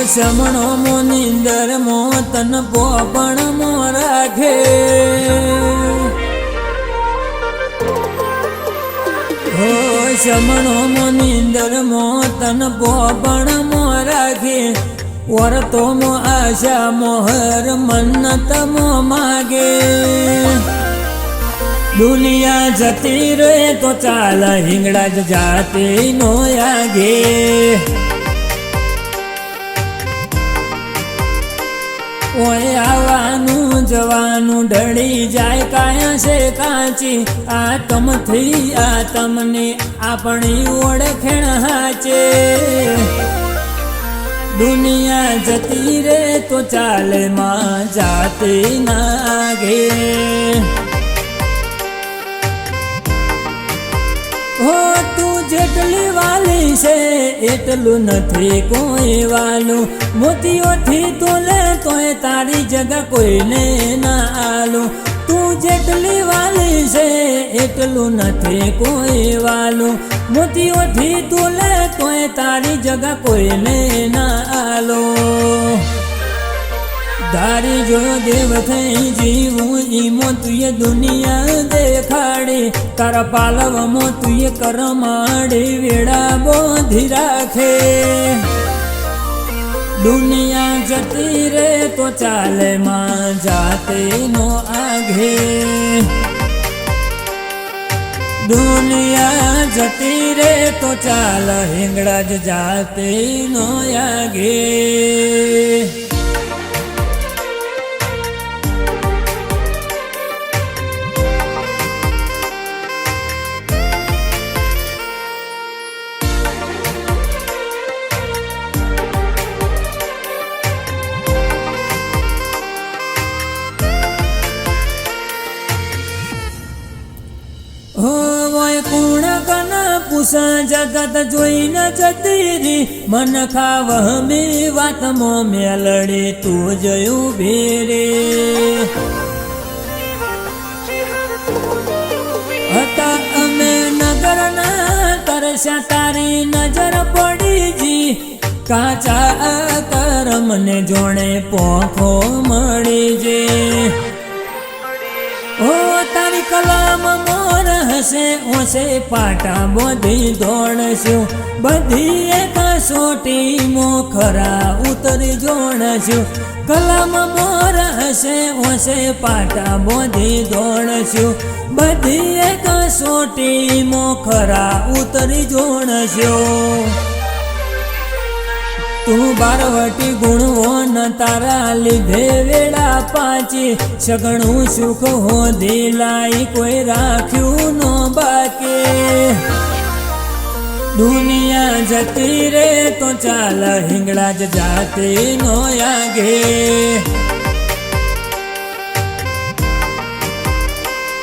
શમણો મો નિંદર મો તન પોપણ મો રાખે હો શમણો મો નિંદર મો તન પોપણ મો રાખે વરતો મો આશા મોહર મન્નત મો માગે દુનિયા જતી રે તો ચાલ હિંગળા જ જાતે નો આગે ઓય આવવાનું જવાનું ઢળી જાય કાયા છે કાચી આતમથી આતમને આપણી ઓળખેણ હાચે દુનિયા જતી રે તો ચાલે માં જાતે નાગે હો તું જેટલી વાલી છે એટલું નથી કોઈ વાલું મોતીઓથી તું લે તોય તારી જગા કોઈને ના આલું તું જેટલી વાલી છે એટલું નથી કોઈ વાલું મોતીઓથી તું લે તોય તારી જગા કોઈને ના આલો તારી જો દેવ થઈ જીવું ઈમો તુએ દુનિયા દેખાડી તારા પાલવમો તુએ કરમાડી વેળા બોધી રાખે દુનિયા જતી રે તો ચાલે માં જાતે નો આગે દુનિયા જતી રે તો ચાલ હિંગળા જ જાતે નો આગે જગત જોઈને જતી મન ખાવ મે વાતમો મેલડે તું જયું ભેરે હતા અમે નગરના તરસ્યા તારી નજર પડી જી કાચા કરમને જોણે પોખો મળી જે ઓ તારી કલમ મોર હશે ઓશે પાટા બોધી દોડશું બધી એક સોટી મોખરા ઉતરી જોડશું કલમ મોર હશે ઓશે પાટા બોધી દોડશું બધી એક સોટી મોખરા ઉતરી જોડશું તું બારવટી ગુણવો ન તારા લીધે વેળા પાછી સગણું સુખ હો દિલાઈ કોઈ રાખ્યું નો બાકી દુનિયા જતી રે તો ચાલ હિંગળા જ જાતે નો આગે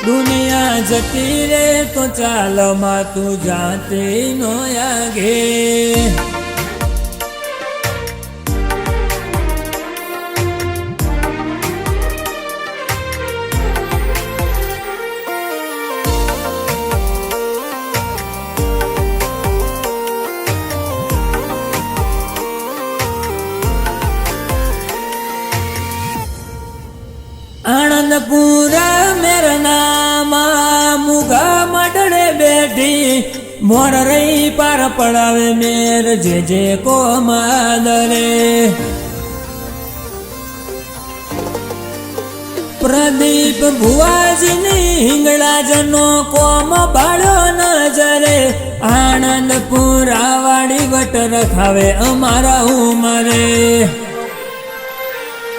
દુનિયા જતી રે તો ચાલ માં તું જાતે નો આગે આનંદપુરા મેરના મુગા મડળે બેઠી મોર રહી પાર પડાવે મેર જે કો માદરે પ્રદીપ ભુવાજીની હિંગળા જનો કોમ બાળો નજરે આનંદપુરા વાડી વટ રખાવે અમારા ઉમરે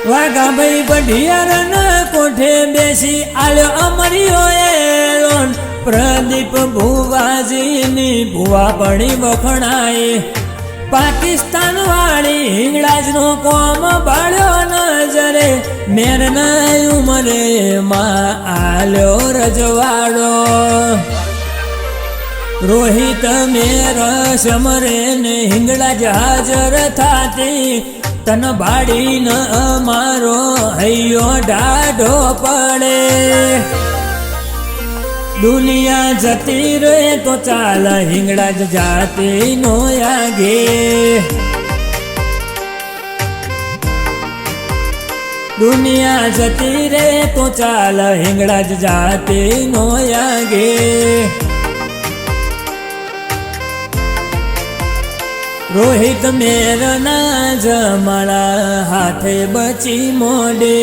વાઘા ભાઈ બઢિયાર ના કોઠે બેસી આલ્યો અમરિયો એલોન પ્રદીપ ભુવાજીની ભુવા પડી વખણાઈ પાકિસ્તાન વાળી હિંગળાજ નો કોમ બાળ્યો નજરે મેર ના ઉમરે માં આલ્યો રજવાડો રોહિત મેર સમરે ને હિંગળાજ હાજર થાતી તન બાડી ન અમારો હૈયો ડાઢો પડે દુનિયા જતી રે તો ચાલ હિંગળા જ જાતે નો આગે દુનિયા જતી રે તો ચાલ હિંગળા જ જાતે નો આગે રોહિત મેરના જમાડા હાથે બચી મોડે